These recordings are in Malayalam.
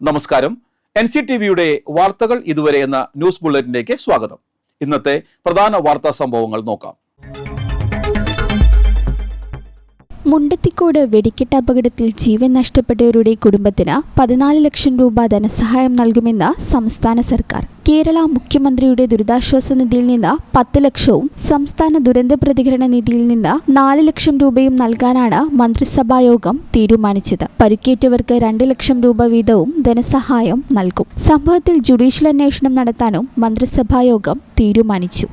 നമസ്കാരം. NCTVയുടെ വാർത്തകൾ ഇതുവരെ എന്ന ന്യൂസ് ബുള്ളറ്റിനിലേക്ക് സ്വാഗതം. ഇന്നത്തെ പ്രധാന വാർത്താ സംഭവങ്ങൾ നോക്കാം. മുണ്ടത്തിക്കോട് വെടിക്കെട്ട് അപകടത്തിൽ ജീവൻ നഷ്ടപ്പെട്ടവരുടെ കുടുംബത്തിന് 14 ലക്ഷം രൂപ ധനസഹായം നൽകുമെന്ന് സംസ്ഥാന സർക്കാർ. കേരള മുഖ്യമന്ത്രിയുടെ ദുരിതാശ്വാസ നിധിയിൽ നിന്ന് 10 ലക്ഷവും സംസ്ഥാന ദുരന്ത പ്രതികരണ നിധിയിൽ നിന്ന് 4 ലക്ഷം രൂപയും നൽകാനാണ് മന്ത്രിസഭായോഗം തീരുമാനിച്ചത്. പരിക്കേറ്റവർക്ക് 2 ലക്ഷം രൂപ വീതവും ധനസഹായം നൽകും. സംഭവത്തിൽ ജുഡീഷ്യൽ അന്വേഷണം നടത്താനും മന്ത്രിസഭായോഗം തീരുമാനിച്ചു.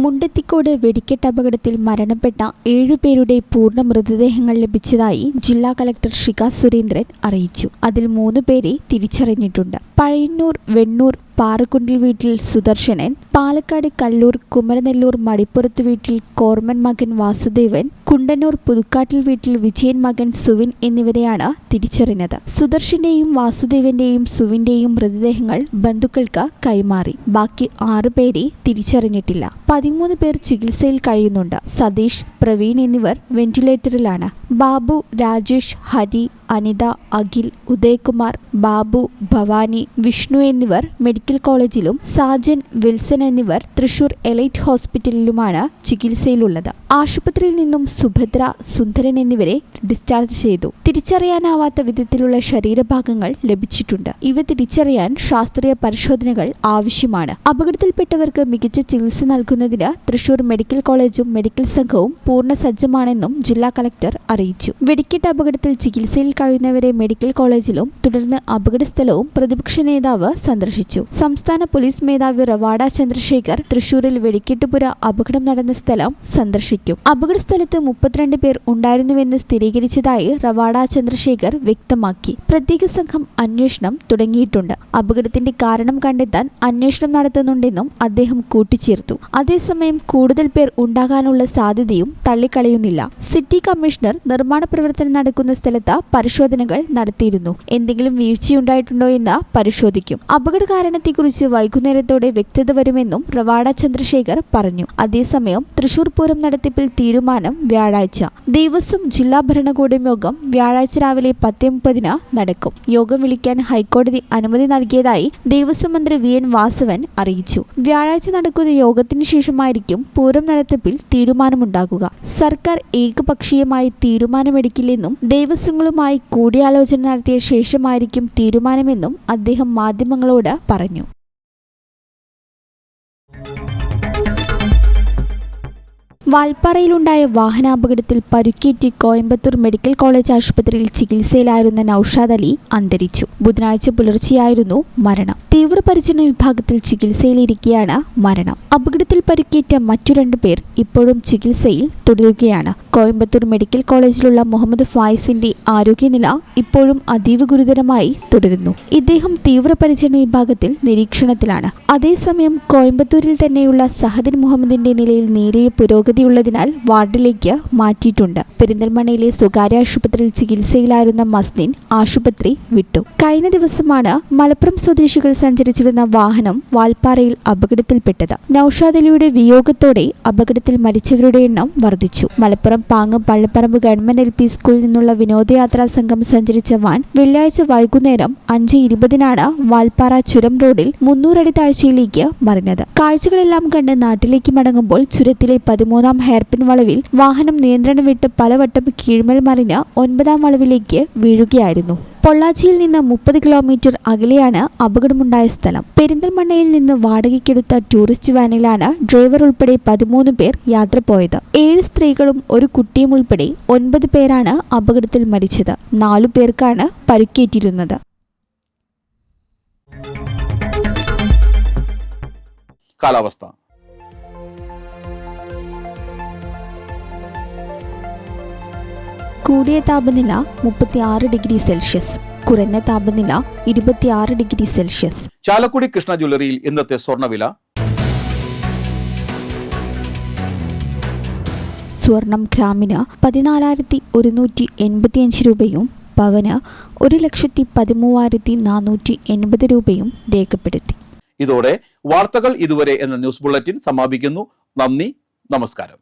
മുണ്ടത്തിക്കോട് വെടിക്കെട്ട് അപകടത്തിൽ മരണപ്പെട്ട 7 പേരുടെ പൂർണ്ണ മൃതദേഹങ്ങൾ ലഭിച്ചതായി ജില്ലാ കളക്ടർ ശിഖ സുരേന്ദ്രൻ അറിയിച്ചു. അതിൽ 3 പേരെ തിരിച്ചറിഞ്ഞിട്ടുണ്ട്. പഴയന്നൂർ വെണ്ണൂർ പാറക്കുണ്ടിൽ വീട്ടിൽ സുദർശനൻ, പാലക്കാട് കല്ലൂർ കുമരനെല്ലൂർ മടിപ്പുറത്ത് വീട്ടിൽ കോർമൻ മകൻ വാസുദേവൻ, കുണ്ടന്നൂർ പുതുക്കാട്ടിൽ വീട്ടിൽ വിജയൻ മകൻ സുവിൻ എന്നിവരെയാണ് തിരിച്ചറിഞ്ഞത്. സുദർശന്റെയും വാസുദേവന്റെയും സുവിന്റെയും മൃതദേഹങ്ങൾ ബന്ധുക്കൾക്ക് കൈമാറി. ബാക്കി 6 പേരെ തിരിച്ചറിഞ്ഞിട്ടില്ല. 13 പേർ ചികിത്സയിൽ കഴിയുന്നുണ്ട്. സതീഷ്, പ്രവീൺ എന്നിവർ വെന്റിലേറ്ററിലാണ്. ബാബു, രാജേഷ്, ഹരി, അനിത, അഖിൽ, ഉദയകുമാർ, ബാബു, ഭവാനി, വിഷ്ണു എന്നിവർ മെഡിക്കൽ കോളേജിലും സാജൻ, വിൽസൺ എന്നിവർ തൃശൂർ എലൈറ്റ് ഹോസ്പിറ്റലിലുമാണ് ചികിത്സയിലുള്ളത്. ആശുപത്രിയിൽ നിന്നും സുഭദ്ര, സുന്ദരൻ എന്നിവരെ ഡിസ്ചാർജ് ചെയ്തു. തിരിച്ചറിയാനാവാത്ത വിധത്തിലുള്ള ശരീരഭാഗങ്ങൾ ലഭിച്ചിട്ടുണ്ട്. ഇവ തിരിച്ചറിയാൻ ശാസ്ത്രീയ പരിശോധനകൾ ആവശ്യമാണ്. അപകടത്തിൽപ്പെട്ടവർക്ക് മികച്ച ചികിത്സ നൽകുന്നതിന് തൃശൂർ മെഡിക്കൽ കോളേജും മെഡിക്കൽ സംഘവും പൂർണ്ണ സജ്ജമാണെന്നും ജില്ലാ കളക്ടർ അറിയിച്ചു. വെടിക്കെട്ട് അപകടത്തിൽ ചികിത്സയിൽ കഴിയുന്നവരെ മെഡിക്കൽ കോളേജിലും തുടർന്ന് അപകട സ്ഥലവും പ്രതിപക്ഷ നേതാവ് സന്ദർശിച്ചു. സംസ്ഥാന പോലീസ് മേധാവി റവാഡ ചന്ദ്രശേഖർ തൃശൂരിൽ വെടിക്കെട്ടുപുര അപകടം നടന്ന സ്ഥലം സന്ദർശിക്കും. അപകട സ്ഥലത്ത് 32 പേർ ഉണ്ടായിരുന്നുവെന്ന് സ്ഥിരീകരിച്ചതായി റവാഡ ചന്ദ്രശേഖർ വ്യക്തമാക്കി. പ്രത്യേക സംഘം അന്വേഷണം തുടങ്ങിയിട്ടുണ്ട്. അപകടത്തിന്റെ കാരണം കണ്ടെത്താൻ അന്വേഷണം നടത്തുന്നുണ്ടെന്നും അദ്ദേഹം കൂട്ടിച്ചേർത്തു. അതേസമയം കൂടുതൽ പേർ ഉണ്ടാകാനുള്ള സാധ്യതയും തള്ളിക്കളയുന്നില്ല. സിറ്റി കമ്മീഷണർ നിർമ്മാണ പ്രവർത്തനം നടക്കുന്ന സ്ഥലത്ത് പരിശോധനകൾ നടത്തിയിരുന്നു. എന്തെങ്കിലും വീഴ്ചയുണ്ടായിട്ടുണ്ടോ എന്ന് പരിശോധിക്കും. അപകട കാരണത്തെക്കുറിച്ച് വൈകുന്നേരത്തോടെ വ്യക്തത വരുമെന്നും റവാഡ ചന്ദ്രശേഖർ പറഞ്ഞു. അതേസമയം തൃശൂർ പൂരം നടത്തിപ്പിൽ തീരുമാനം വ്യാഴാഴ്ച. ദേവസ്വം ജില്ലാ ഭരണകൂടം യോഗം വ്യാഴാഴ്ച രാവിലെ 10:30 നടക്കും. യോഗം വിളിക്കാൻ ഹൈക്കോടതി അനുമതി നൽകിയതായി ദേവസ്വം മന്ത്രി VN വാസവൻ അറിയിച്ചു. വ്യാഴാഴ്ച നടക്കുന്ന യോഗത്തിന് ശേഷമായിരിക്കും പൂരം നടത്തിപ്പിൽ തീരുമാനമുണ്ടാകുക. സർക്കാർ ഏകപക്ഷീയമായി തീരുമാനമെടുക്കില്ലെന്നും ദേവസ്വങ്ങളുമായി കൂടിയാലോചന നടത്തിയ ശേഷമായിരിക്കും തീരുമാനമെന്നും അദ്ദേഹം മാധ്യമങ്ങളോട് പറഞ്ഞു. വാൽപ്പാറയിലുണ്ടായ വാഹനാപകടത്തിൽ പരുക്കേറ്റ് കോയമ്പത്തൂർ മെഡിക്കൽ കോളേജ് ആശുപത്രിയിൽ ചികിത്സയിലായിരുന്ന നൌഷാദ് അലി അന്തരിച്ചു. ബുധനാഴ്ച പുലർച്ചെയായിരുന്നു മരണം. തീവ്രപരിചരണ വിഭാഗത്തിൽ ചികിത്സയിലിരിക്കെയാണ് മരണം. അപകടത്തിൽ പരുക്കേറ്റ മറ്റു 2 പേർ ഇപ്പോഴും ചികിത്സയിൽ തുടരുകയാണ്. കോയമ്പത്തൂർ മെഡിക്കൽ കോളേജിലുള്ള മുഹമ്മദ് ഫായിസിന്റെ ആരോഗ്യനില ഇപ്പോഴും അതീവ ഗുരുതരമായി തുടരുന്നു. ഇദ്ദേഹം തീവ്രപരിചരണ വിഭാഗത്തിൽ നിരീക്ഷണത്തിലാണ്. അതേസമയം കോയമ്പത്തൂരിൽ തന്നെയുള്ള സഹദിൻ മുഹമ്മദിന്റെ നിലയിൽ നേരിയ പുരോഗതിയുള്ളതിനാൽ വാർഡിലേക്ക് മാറ്റിയിട്ടുണ്ട്. പെരിന്തൽമണ്ണയിലെ സ്വകാര്യ ആശുപത്രിയിൽ ചികിത്സയിലായിരുന്ന മസ്നിൻ ആശുപത്രി വിട്ടു. കഴിഞ്ഞ ദിവസമാണ് മലപ്പുറം സ്വദേശികൾ സഞ്ചരിച്ചിരുന്ന വാഹനം വാൽപ്പാറയിൽ അപകടത്തിൽപ്പെട്ടത്. നൌഷാദ് അലിയുടെ വിയോഗത്തോടെ അപകടത്തിൽ മരിച്ചവരുടെ എണ്ണം വർദ്ധിച്ചു. മലപ്പുറം പാങ്ങ് പള്ളിപ്പറമ്പ് ഗവൺമെന്റ് LP സ്കൂളിൽ നിന്നുള്ള വിനോദയാത്രാ സംഘം സഞ്ചരിച്ച വാൻ വെള്ളിയാഴ്ച വൈകുന്നേരം 5:20 വാൽപ്പാറ ചുരം റോഡിൽ 300 അടി താഴ്ചയിലേക്ക് മറിഞ്ഞത്. കാഴ്ചകളെല്ലാം കണ്ട് നാട്ടിലേക്ക് മടങ്ങുമ്പോൾ ചുരത്തിലെ 13ാം ഹെയർപിൻ വളവിൽ വാഹനം നിയന്ത്രണം വിട്ട് പലവട്ടം കീഴ്മേൽ മറിഞ്ഞ് 9ാം വളവിലേക്ക് വീഴുകയായിരുന്നു. പൊള്ളാച്ചിയിൽ നിന്ന് 30 കിലോമീറ്റർ അകലെയാണ് അപകടമുണ്ടായ സ്ഥലം. പെരിന്തൽമണ്ണയിൽ നിന്ന് വാടകയ്ക്കെടുത്ത ടൂറിസ്റ്റ് വാനിലാണ് ഡ്രൈവർ ഉൾപ്പെടെ 13 പേർ യാത്ര പോയത്. 7 സ്ത്രീകളും ഒരു കുട്ടിയും ഉൾപ്പെടെ 9 പേരാണ് അപകടത്തിൽ മരിച്ചത്. 4 പേർക്കാണ് പരിക്കേറ്റിരുന്നത്. കാലാവസ്ഥ. കൂടിയ താപനില 36 ഡിഗ്രി സെൽഷ്യസ്, കുറഞ്ഞ താപനില 26 ഡിഗ്രി സെൽഷ്യസ്. ചാലക്കുടി കൃഷ്ണ ജ്വല്ലറിയിൽ ഇന്നത്തെ സ്വർണ്ണവില. സ്വർണം ഗ്രാമിന് 14,185 രൂപയും പവന് 1,13,480 രൂപയും രേഖപ്പെടുത്തി. ഇതോടെ വാർത്തകൾ ഇതുവരെ എന്ന ന്യൂസ് ബുള്ളറ്റിൻ സമാപിക്കുന്നു. നന്ദി, നമസ്കാരം.